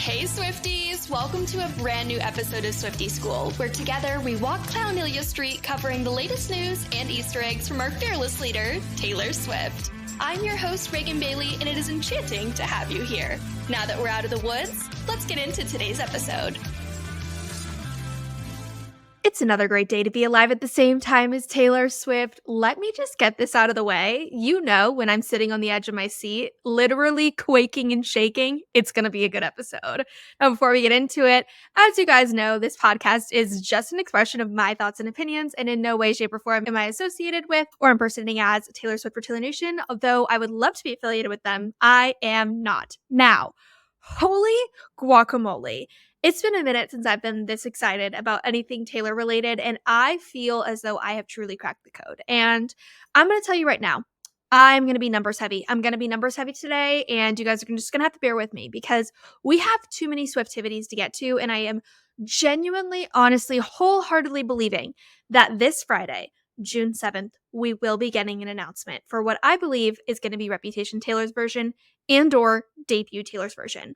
Hey Swifties! Welcome to a brand new episode of Swiftie School, where together we walk Clownelia Street covering the latest news and Easter eggs from our fearless leader, Taylor Swift. I'm your host, Reagan Bailey, and it is enchanting to have you here. Now that we're out of the woods, let's get into today's episode. It's another great day to be alive at the same time as Taylor Swift. Let me just get this out of the way. You know, when I'm sitting on the edge of my seat, literally quaking and shaking, it's going to be a good episode. Now, before we get into it, as you guys know, this podcast is just an expression of my thoughts and opinions, and in no way, shape, or form am I associated with or impersonating as Taylor Swift or Taylor Nation. Although I would love to be affiliated with them, I am not. Now, holy guacamole. It's been a minute since I've been this excited about anything Taylor related, and I feel as though I have truly cracked the code. And I'm going to tell you right now, I'm going to be numbers heavy. I'm going to be numbers heavy today, and you guys are just going to have to bear with me because we have too many Swiftivities to get to, and I am genuinely, honestly, wholeheartedly believing that this Friday, June 7th, we will be getting an announcement for what I believe is going to be Reputation Taylor's version and or Debut Taylor's version.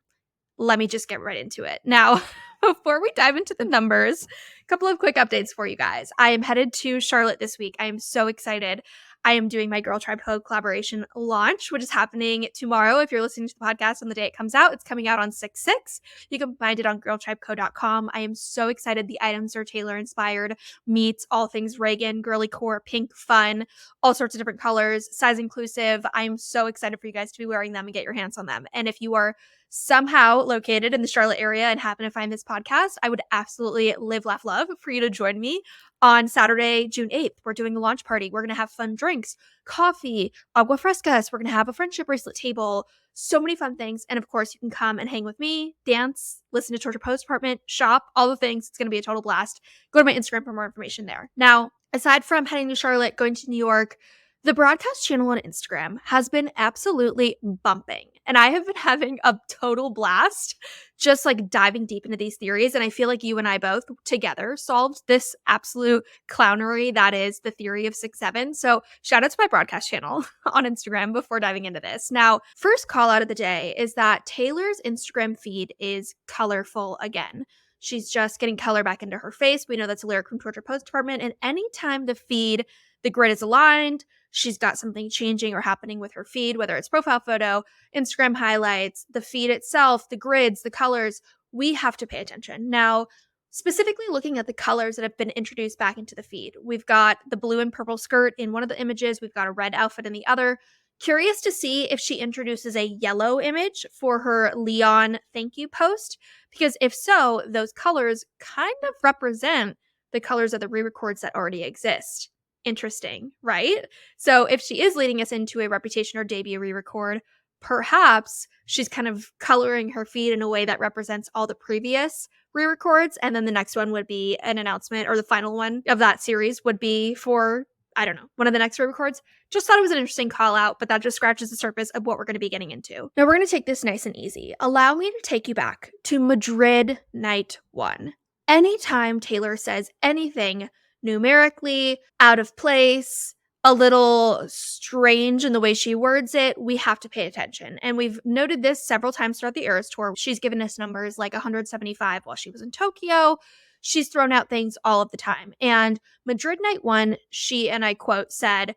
Let me just get right into it. Now, before we dive into the numbers, a couple of quick updates for you guys. I am headed to Charlotte this week. I am so excited. I am doing my Girl Tribe Code collaboration launch, which is happening tomorrow. If you're listening to the podcast on the day it comes out, it's coming out on 6/6. You can find it on girltribecode.com. I am so excited. The items are Taylor inspired, meets all things Reagan, girly core, pink, fun, all sorts of different colors, size inclusive. I am so excited for you guys to be wearing them and get your hands on them. And if you are somehow located in the Charlotte area and happen to find this podcast, I would absolutely live, laugh, love for you to join me on Saturday, June 8th. We're doing a launch party. We're going to have fun drinks, coffee, agua frescas. We're going to have a friendship bracelet table, so many fun things. And of course, you can come and hang with me, dance, listen to Torture Post Department, shop, all the things. It's going to be a total blast. Go to my Instagram for more information there. Now, aside from heading to Charlotte, going to New York, the broadcast channel on Instagram has been absolutely bumping. And I have been having a total blast just like diving deep into these theories. And I feel like you and I both together solved this absolute clownery that is the theory of 6'7". So shout out to my broadcast channel on Instagram before diving into this. Now, first call out of the day is that Taylor's Instagram feed is colorful again. She's just getting color back into her face. We know that's a lyric from Torture Post Department. And anytime the grid is aligned, she's got something changing or happening with her feed, whether it's profile photo, Instagram highlights, the feed itself, the grids, the colors, we have to pay attention. Now, specifically looking at the colors that have been introduced back into the feed, we've got the blue and purple skirt in one of the images, we've got a red outfit in the other. Curious to see if she introduces a yellow image for her Leon thank you post, because if so, those colors kind of represent the colors of the re-records that already exist. Interesting, right? So if she is leading us into a Reputation or Debut re-record, perhaps she's kind of coloring her feed in a way that represents all the previous re-records, and then the next one would be an announcement, or the final one of that series would be for, I don't know, one of the next re-records. Just thought it was an interesting call out, but that just scratches the surface of what we're going to be getting into. Now we're going to take this nice and easy. Allow me to take you back to Madrid night 1. Anytime Taylor says anything numerically out of place, a little strange in the way she words it, we have to pay attention. And we've noted this several times throughout the Eras Tour. She's given us numbers like 175 while she was in Tokyo. She's thrown out things all of the time. And Madrid night 1, she, and I quote, said,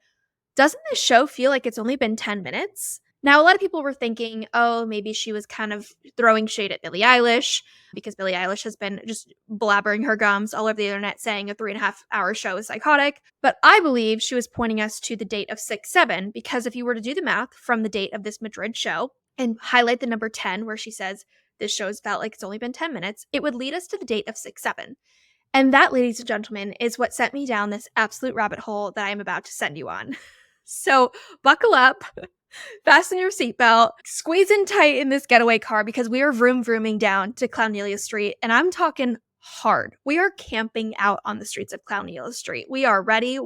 "Doesn't this show feel like it's only been 10 minutes? Now, a lot of people were thinking, oh, maybe she was kind of throwing shade at Billie Eilish, because Billie Eilish has been just blabbering her gums all over the internet saying a 3.5-hour show is psychotic. But I believe she was pointing us to the date of 6/7, because if you were to do the math from the date of this Madrid show and highlight the number 10 where she says this show's felt like it's only been 10 minutes, it would lead us to the date of 6/7. And that, ladies and gentlemen, is what sent me down this absolute rabbit hole that I am about to send you on. So buckle up. Fasten your seatbelt, squeeze in tight in this getaway car, because we are vrooming down to Clownelia Street, and I'm talking hard. We are camping out on the streets of Clownelia Street. We are ready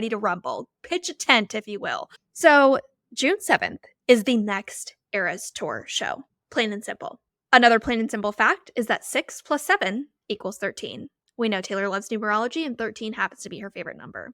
to rumble. Pitch a tent, if you will. So June 7th is the next Eras Tour show. Plain and simple. Another plain and simple fact is that 6 + 7 = 13. We know Taylor loves numerology, and 13 happens to be her favorite number.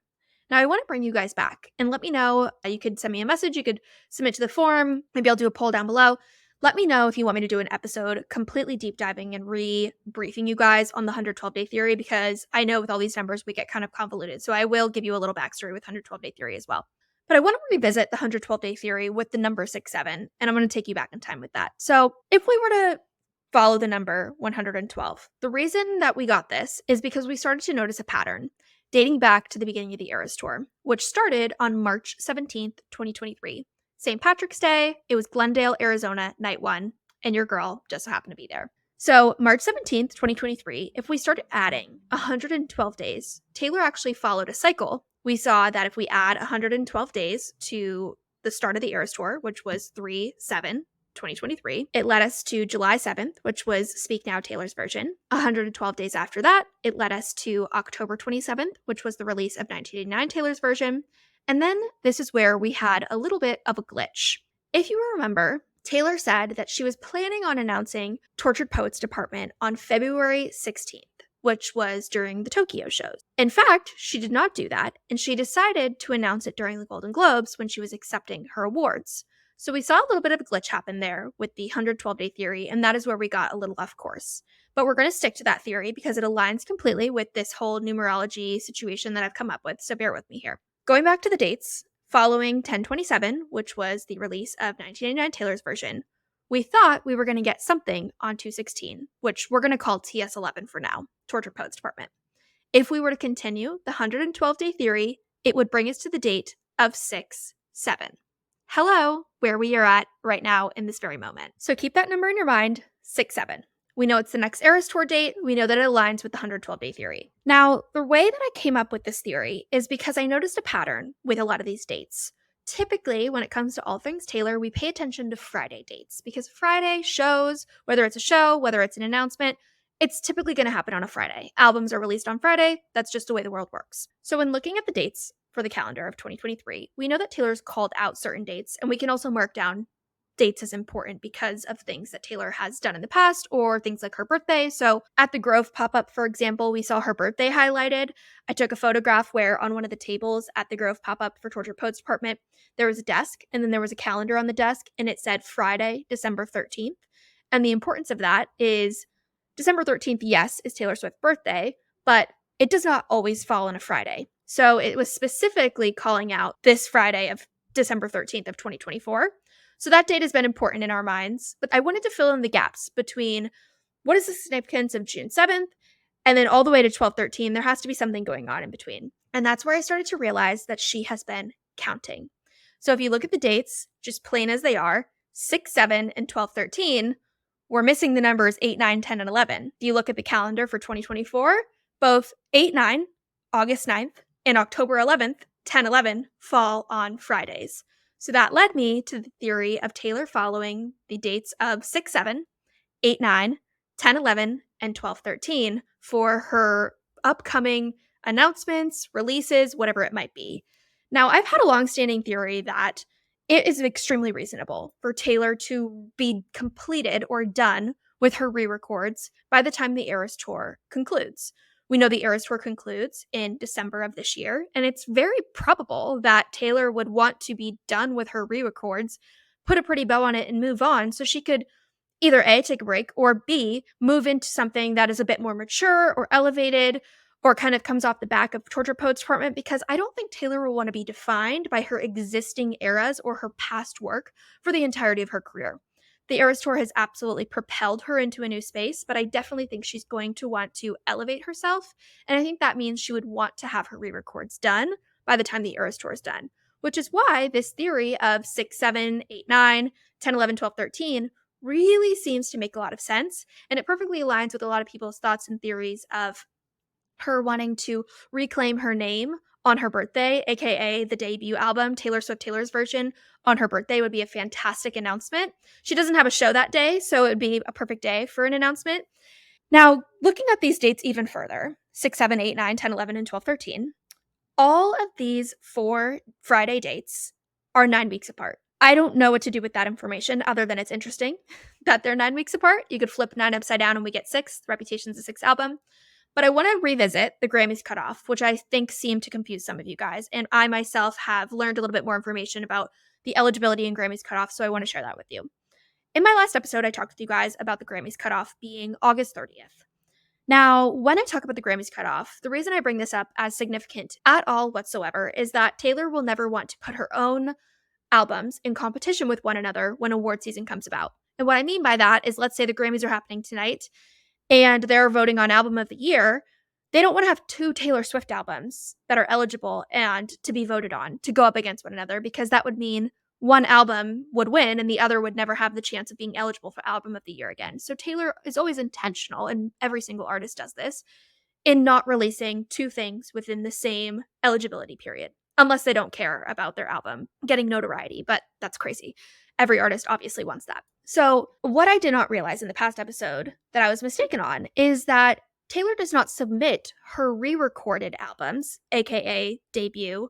Now, I want to bring you guys back and let me know. You could send me a message. You could submit to the forum. Maybe I'll do a poll down below. Let me know if you want me to do an episode completely deep diving and re-briefing you guys on the 112-day theory, because I know with all these numbers we get kind of convoluted. So I will give you a little backstory with 112-day theory as well. But I want to revisit the 112-day theory with the number 67, and I'm going to take you back in time with that. So if we were to follow the number 112, the reason that we got this is because we started to notice a pattern dating back to the beginning of the Eras Tour, which started on March 17th, 2023. St. Patrick's Day, it was Glendale, Arizona, night one, and your girl just so happened to be there. So March 17th, 2023, if we started adding 112 days, Taylor actually followed a cycle. We saw that if we add 112 days to the start of the Eras Tour, which was 3/7/2023, it led us to July 7th, which was Speak Now Taylor's version. 112 days after that, it led us to October 27th, which was the release of 1989 Taylor's version. And then this is where we had a little bit of a glitch. If you remember, Taylor said that she was planning on announcing Tortured Poets Department on February 16th, which was during the Tokyo shows. In fact, she did not do that, and she decided to announce it during the Golden Globes when she was accepting her awards. So we saw a little bit of a glitch happen there with the 112-day theory, and that is where we got a little off course. But we're going to stick to that theory because it aligns completely with this whole numerology situation that I've come up with, so bear with me here. Going back to the dates, following 10/27, which was the release of 1989 Taylor's version, we thought we were going to get something on 2/16, which we're going to call TS11 for now, Tortured Poets Department. If we were to continue the 112-day theory, it would bring us to the date of 6/7. Hello, where we are at right now in this very moment. So keep that number in your mind, 6/7. We know it's the next Eras Tour date. We know that it aligns with the 112-day theory. Now, the way that I came up with this theory is because I noticed a pattern with a lot of these dates. Typically, when it comes to all things Taylor, we pay attention to Friday dates because Friday shows, whether it's a show, whether it's an announcement, it's typically going to happen on a Friday. Albums are released on Friday. That's just the way the world works. So when looking at the dates for the calendar of 2023, we know that Taylor's called out certain dates, and we can also mark down dates as important because of things that Taylor has done in the past or things like her birthday. So at the Grove pop-up, for example, we saw her birthday highlighted. I took a photograph where on one of the tables at the Grove pop-up for Tortured Poets Department, there was a desk and then there was a calendar on the desk and it said Friday, December 13th. And the importance of that is December 13th, yes, is Taylor Swift's birthday, but it does not always fall on a Friday. So it was specifically calling out this Friday of December 13th of 2024. So that date has been important in our minds, but I wanted to fill in the gaps between what is the significance of June 7th and then all the way to 12/13. There has to be something going on in between. And that's where I started to realize that she has been counting. So if you look at the dates, just plain as they are, 6/7 and 12/13, we're missing the numbers 8, 9, 10, and 11. If you look at the calendar for 2024, both 8/9, August 9th, and October 11th, 10/11 fall on Fridays. So that led me to the theory of Taylor following the dates of 6/7, 8/9, 10/11, and 12/13 for her upcoming announcements, releases, whatever it might be. Now, I've had a longstanding theory that it is extremely reasonable for Taylor to be completed or done with her re-records by the time the Eras Tour concludes. We know the Eras Tour concludes in December of this year, and it's very probable that Taylor would want to be done with her re-records, put a pretty bow on it, and move on so she could either A, take a break, or B, move into something that is a bit more mature or elevated or kind of comes off the back of Tortured Poets Department, because I don't think Taylor will want to be defined by her existing eras or her past work for the entirety of her career. The Eras Tour has absolutely propelled her into a new space, but I definitely think she's going to want to elevate herself, and I think that means she would want to have her re-records done by the time the Eras Tour is done, which is why this theory of 6, 7, 8, 9, 10, 11, 12, 13 really seems to make a lot of sense, and it perfectly aligns with a lot of people's thoughts and theories of her wanting to reclaim her name on her birthday, aka the debut album, Taylor Swift Taylor's version, on her birthday would be a fantastic announcement. She doesn't have a show that day, so it would be a perfect day for an announcement. Now, looking at these dates even further, 6, 7, 8, 9, 10, 11, and 12, 13, all of these 4 Friday dates are 9 weeks apart. I don't know what to do with that information other than it's interesting that they're 9 weeks apart. You could flip 9 upside down and we get 6. Reputation's a 6th album. But I want to revisit the Grammys cutoff, which I think seemed to confuse some of you guys. And I myself have learned a little bit more information about the eligibility and Grammys cutoff, so I want to share that with you. In my last episode, I talked with you guys about the Grammys cutoff being August 30th. Now, when I talk about the Grammys cutoff, the reason I bring this up as significant at all whatsoever is that Taylor will never want to put her own albums in competition with one another when award season comes about. And what I mean by that is, let's say the Grammys are happening tonight and they're voting on Album of the Year. They don't want to have two Taylor Swift albums that are eligible and to be voted on to go up against one another, because that would mean one album would win and the other would never have the chance of being eligible for Album of the Year again. So Taylor is always intentional, and every single artist does this, in not releasing two things within the same eligibility period, unless they don't care about their album getting notoriety, but that's crazy. Every artist obviously wants that. So what I did not realize in the past episode that I was mistaken on is that Taylor does not submit her re-recorded albums, aka debut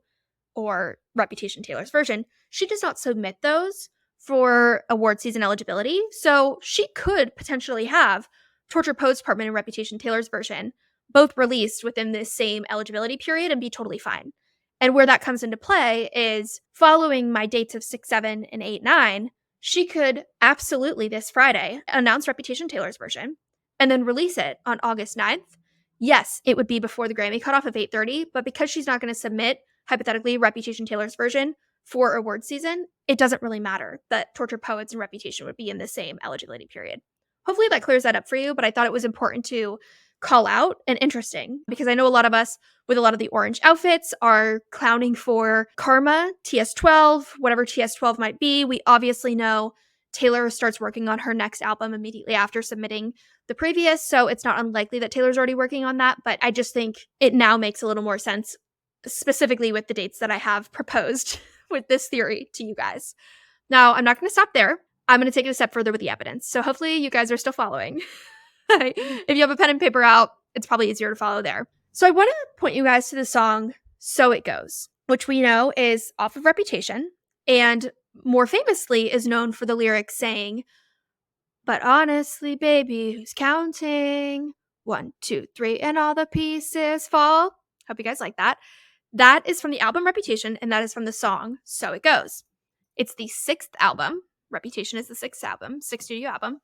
or Reputation Taylor's version. She does not submit those for award season eligibility. So she could potentially have Torture Postpartment and Reputation Taylor's version both released within this same eligibility period and be totally fine. And where that comes into play is, following my dates of 6, 7, and 8, 9, she could absolutely this Friday announce Reputation Taylor's version and then release it on August 9th. Yes, it would be before the Grammy cutoff of 8:30, but because she's not going to submit, hypothetically, Reputation Taylor's version for award season, it doesn't really matter that Torture Poets and Reputation would be in the same eligibility period. Hopefully that clears that up for you, but I thought it was important to call out and interesting, because I know a lot of us with a lot of the orange outfits are clowning for Karma, TS12, whatever TS12 might be. We obviously know Taylor starts working on her next album immediately after submitting the previous, so it's not unlikely that Taylor's already working on that, but I just think it now makes a little more sense, specifically with the dates that I have proposed with this theory to you guys. Now, I'm not going to stop there. I'm going to take it a step further with the evidence, so hopefully you guys are still following. If you have a pen and paper out, it's probably easier to follow there. So I want to point you guys to the song So It Goes, which we know is off of Reputation, and more famously is known for the lyrics saying, "But honestly, baby, who's counting? 1, 2, 3, and all the pieces fall." Hope you guys like that. That is from the album Reputation, and that is from the song So It Goes. It's the 6th album. Reputation is the 6th album, 6th studio album.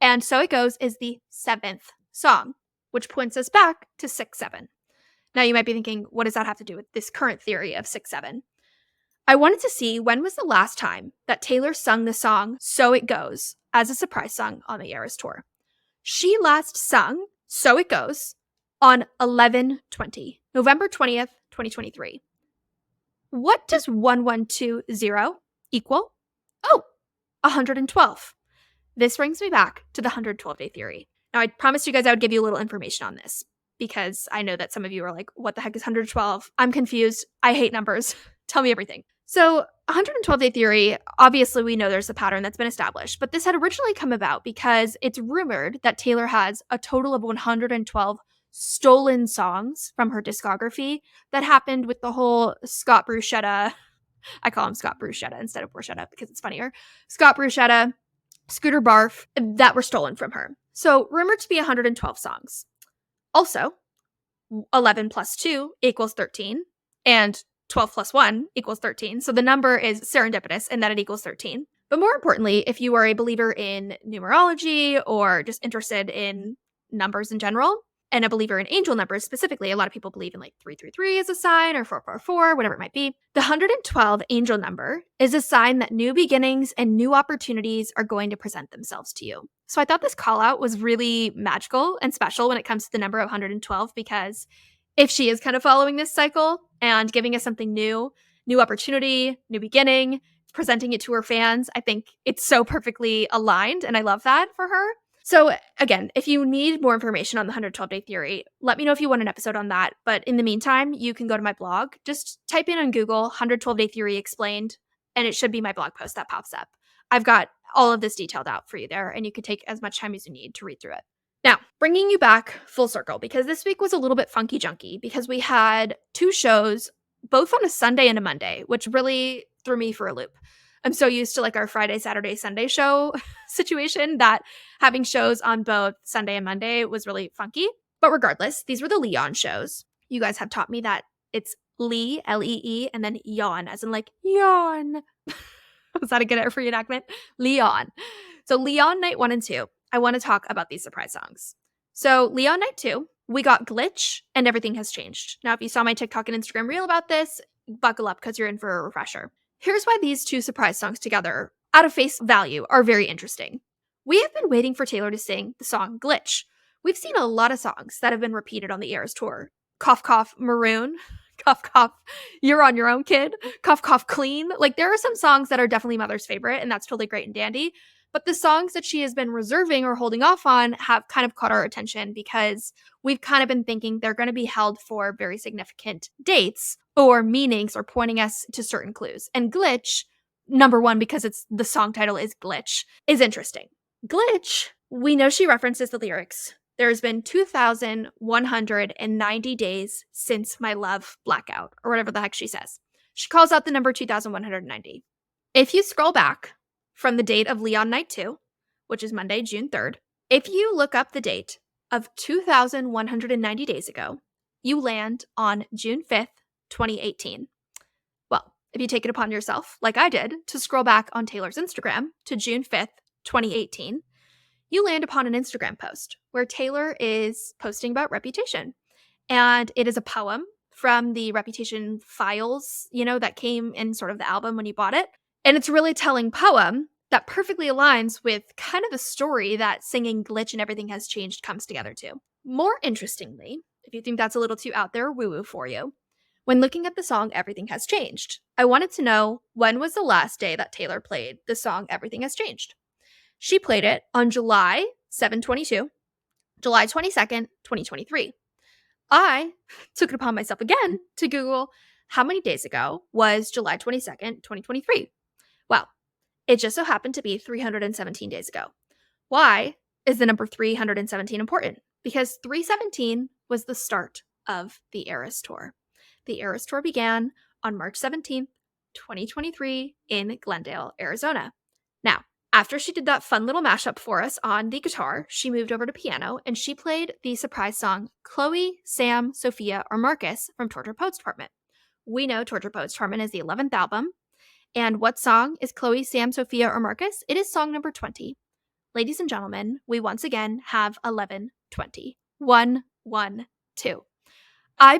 And So It Goes is the 7th song, which points us back to 6, 7. Now you might be thinking, what does that have to do with this current theory of 6, 7? I wanted to see when was the last time that Taylor sung the song So It Goes as a surprise song on the Eras Tour. She last sung So It Goes on 11/20, November 20th, 2023. What does 1120 equal? Oh, 112. This brings me back to the 112-day theory. Now, I promised you guys I would give you a little information on this, because I know that some of you are like, what the heck is 112? I'm confused. I hate numbers. Tell me everything. So 112-day theory, obviously we know there's a pattern that's been established, but this had originally come about because it's rumored that Taylor has a total of 112 stolen songs from her discography that happened with the whole Scott Bruschetta. I call him Scott Bruschetta instead of Bruschetta because it's funnier. Scott Bruschetta, Scooter Barf, that were stolen from her. So rumored to be 112 songs. Also, 11 plus 2 equals 13, and 12 plus 1 equals 13. So the number is serendipitous in that it equals 13. But more importantly, if you are a believer in numerology or just interested in numbers in general, and a believer in angel numbers specifically, a lot of people believe in like 333 as a sign, or 444, whatever it might be. The 112 angel number is a sign that new beginnings and new opportunities are going to present themselves to you. So I thought this call out was really magical and special when it comes to the number of 112, because if she is kind of following this cycle and giving us something new opportunity, new beginning, presenting it to her fans, I think it's so perfectly aligned, and I love that for her. So again, if you need more information on the 112-day theory, let me know if you want an episode on that. But in the meantime, you can go to my blog. Just type in on Google 112-day theory explained, and it should be my blog post that pops up. I've got all of this detailed out for you there, and you can take as much time as you need to read through it. Now, bringing you back full circle, because this week was a little bit funky junky, because we had 2 shows, both on a Sunday and a Monday, which really threw me for a loop. I'm so used to like our Friday, Saturday, Sunday show situation that having shows on both Sunday and Monday was really funky. But regardless, these were the Leon shows. You guys have taught me that it's Lee, L-E-E, and then yawn, as in like yawn. Was that a good reenactment? Leon. So Leon Night 1 and 2, I want to talk about these surprise songs. So Leon Night 2, we got Glitch and Everything Has Changed. Now, if you saw my TikTok and Instagram reel about this, buckle up because you're in for a refresher. Here's why these two surprise songs together, out of face value, are very interesting. We have been waiting for Taylor to sing the song Glitch. We've seen a lot of songs that have been repeated on the Eras tour. Cough, cough, Maroon. Cough, cough, You're on Your Own, Kid. Cough, cough, Clean. Like, there are some songs that are definitely Mother's favorite, and that's totally great and dandy. But the songs that she has been reserving or holding off on have kind of caught our attention because we've kind of been thinking they're going to be held for very significant dates or meanings or pointing us to certain clues. And Glitch, number one, because the song title is Glitch, is interesting. Glitch, we know she references the lyrics. There's been 2,190 days since my love blackout, or whatever the heck she says. She calls out the number 2,190. If you scroll back from the date of Leon Night 2, which is Monday, June 3rd, if you look up the date of 2,190 days ago, you land on June 5th, 2018. Well, if you take it upon yourself, like I did, to scroll back on Taylor's Instagram to June 5th, 2018, you land upon an Instagram post where Taylor is posting about Reputation. And it is a poem from the Reputation files, that came in sort of the album when you bought it. And it's a really telling poem that perfectly aligns with kind of the story that singing Glitch and Everything Has Changed comes together to. More interestingly, if you think that's a little too out there woo-woo for you, when looking at the song Everything Has Changed, I wanted to know when was the last day that Taylor played the song Everything Has Changed. She played it on July 7/22, July 22nd, 2023. I took it upon myself again to Google how many days ago was July 22nd, 2023. Well, it just so happened to be 317 days ago. Why is the number 317 important? Because 317 was the start of the Eras Tour. The Eras Tour began on March 17th, 2023 in Glendale, Arizona. Now, after she did that fun little mashup for us on the guitar, she moved over to piano and she played the surprise song Chloe, Sam, Sophia, or Marcus from Torture Poets Department. We know Torture Poets Department is the 11th album. And what song is Chloe, Sam, Sophia, or Marcus? It is song number 20. Ladies and gentlemen, we once again have 11, 20. 1, 1, 2. I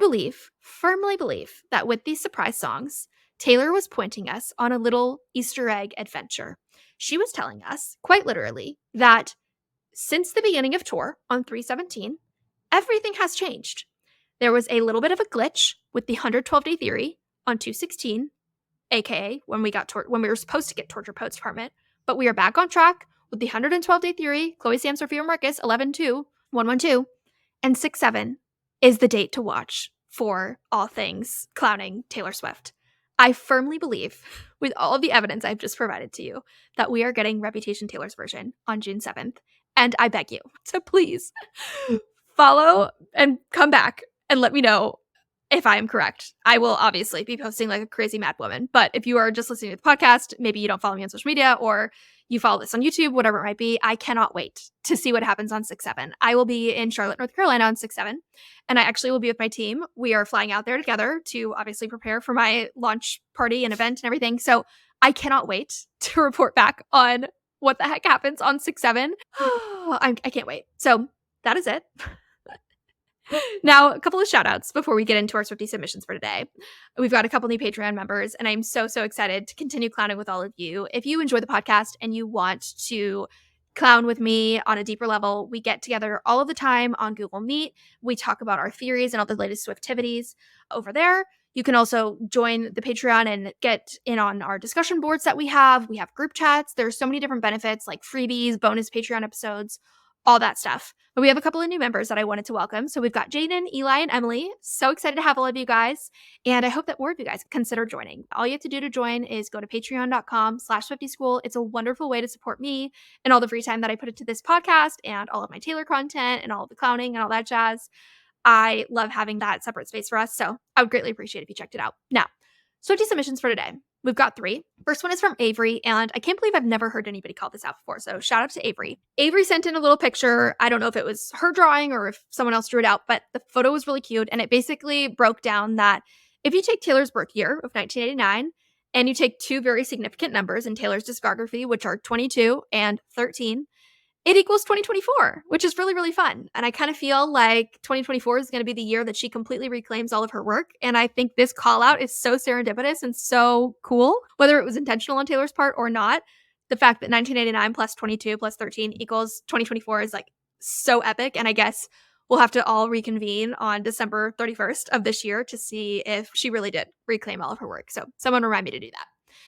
firmly believe, that with these surprise songs, Taylor was pointing us on a little Easter egg adventure. She was telling us, quite literally, that since the beginning of tour on 3/17, everything has changed. There was a little bit of a glitch with the 112-day theory on 2/16, aka when we were supposed to get Torture Poets Department, but we are back on track with the 112-day theory, Chloe, Sam, Sophia, Marcus, 11/2, 1/1/2, and 6/7 is the date to watch for all things clowning Taylor Swift. I firmly believe, with all of the evidence I've just provided to you, that we are getting Reputation Taylor's version on June 7th. And I beg you to please follow and come back and let me know if I am correct. I will obviously be posting like a crazy mad woman. But if you are just listening to the podcast, maybe you don't follow me on social media or you follow this on YouTube, whatever it might be, I cannot wait to see what happens on 6/7. I will be in Charlotte, North Carolina on 6/7, and I actually will be with my team. We are flying out there together to obviously prepare for my launch party and event and everything. So I cannot wait to report back on what the heck happens on 6/7. I can't wait. So that is it. Now, a couple of shout outs before we get into our Swiftie submissions for today. We've got a couple new Patreon members, and I'm so excited to continue clowning with all of you. If you enjoy the podcast and you want to clown with me on a deeper level, we get together all of the time on Google Meet. We talk about our theories and all the latest Swiftivities over there. You can also join the Patreon and get in on our discussion boards that we have. We have group chats. There's so many different benefits like freebies, bonus Patreon episodes, all that stuff. But we have a couple of new members that I wanted to welcome. So we've got Jaden, Eli, and Emily. So excited to have all of you guys. And I hope that more of you guys consider joining. All you have to do to join is go to patreon.com/Swiftie School. It's a wonderful way to support me and all the free time that I put into this podcast and all of my Taylor content and all of the clowning and all that jazz. I love having that separate space for us. So I would greatly appreciate if you checked it out. Now, Swiftie submissions for today. We've got 3. First one is from Avery, and I can't believe I've never heard anybody call this out before, so shout out to Avery. Avery sent in a little picture. I don't know if it was her drawing or if someone else drew it out, but the photo was really cute, and it basically broke down that if you take Taylor's birth year of 1989 and you take two very significant numbers in Taylor's discography, which are 22 and 13, it equals 2024, which is really, really fun. And I kind of feel like 2024 is going to be the year that she completely reclaims all of her work. And I think this call out is so serendipitous and so cool, whether it was intentional on Taylor's part or not. The fact that 1989 plus 22 plus 13 equals 2024 is like so epic. And I guess we'll have to all reconvene on December 31st of this year to see if she really did reclaim all of her work. So someone remind me to do that.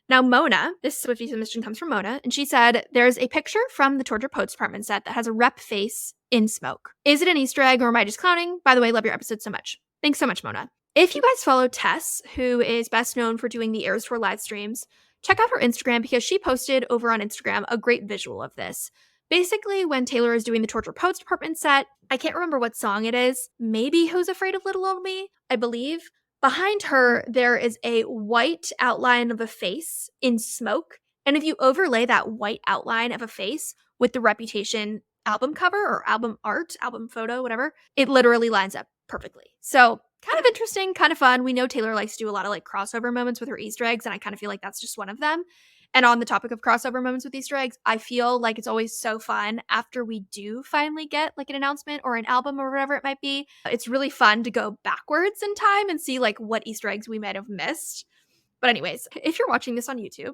Now, Mona, this Swiftie submission comes from Mona, and she said, there's a picture from the Torture Poets department set that has a rep face in smoke. Is it an Easter egg or am I just clowning? By the way, love your episode so much. Thanks so much, Mona. If you guys follow Tess, who is best known for doing the Eras Tour live streams, check out her Instagram because she posted over on Instagram a great visual of this. Basically, when Taylor is doing the Torture Poets department set, I can't remember what song it is, maybe Who's Afraid of Little Old Me, I believe. Behind her, there is a white outline of a face in smoke. And if you overlay that white outline of a face with the Reputation album cover or album art, album photo, whatever, it literally lines up perfectly. So kind of interesting, kind of fun. We know Taylor likes to do a lot of like crossover moments with her Easter eggs, and I kind of feel like that's just one of them. And on the topic of crossover moments with Easter eggs, I feel like it's always so fun after we do finally get like an announcement or an album or whatever it might be. It's really fun to go backwards in time and see like what Easter eggs we might have missed. But anyways, if you're watching this on YouTube,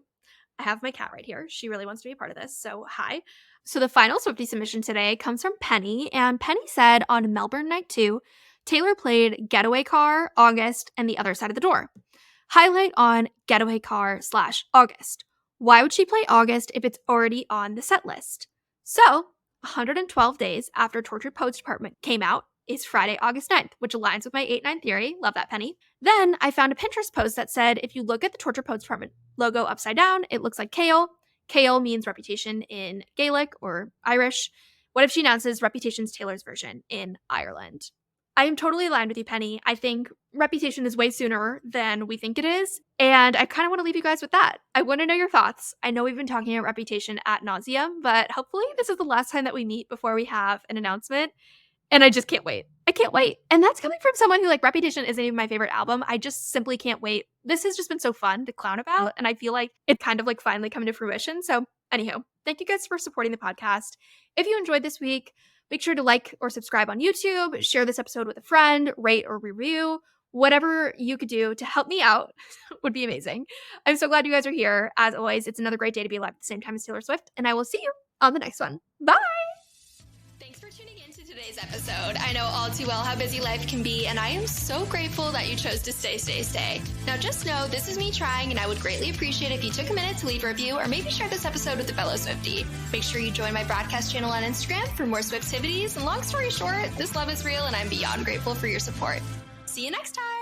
I have my cat right here. She really wants to be a part of this, so hi. So the final Swiftie submission today comes from Penny, and Penny said on Melbourne Night 2, Taylor played Getaway Car, August, and The Other Side of the Door. Highlight on Getaway Car / August. Why would she play August if it's already on the set list? So, 112 days after Tortured Poets Department came out is Friday, August 9th, which aligns with my 8-9 theory. Love that, Penny. Then I found a Pinterest post that said if you look at the Tortured Poets Department logo upside down, it looks like kale. Kale means reputation in Gaelic or Irish. What if she announces Reputation's Taylor's version in Ireland? I am totally aligned with you, Penny. I think Reputation is way sooner than we think it is, and I kind of want to leave you guys with that. I want to know your thoughts. I know we've been talking about Reputation ad nauseum, but hopefully this is the last time that we meet before we have an announcement, and I just can't wait. I can't wait. And that's coming from someone who, like, Reputation isn't even my favorite album. I just simply can't wait. This has just been so fun to clown about, and I feel like it's kind of, like, finally coming to fruition. So, anywho, thank you guys for supporting the podcast. If you enjoyed this week, make sure to like or subscribe on YouTube, share this episode with a friend, rate or review. Whatever you could do to help me out would be amazing. I'm so glad you guys are here. As always, it's another great day to be alive at the same time as Taylor Swift, and I will see you on the next one. Bye! Thanks for tuning in to today's episode. I know all too well how busy life can be, and I am so grateful that you chose to stay. Now just know this is me trying, and I would greatly appreciate if you took a minute to leave a review or maybe share this episode with a fellow Swiftie. Make sure you join my broadcast channel on Instagram for more Swiftivities, and long story short, this love is real, and I'm beyond grateful for your support. See you next time!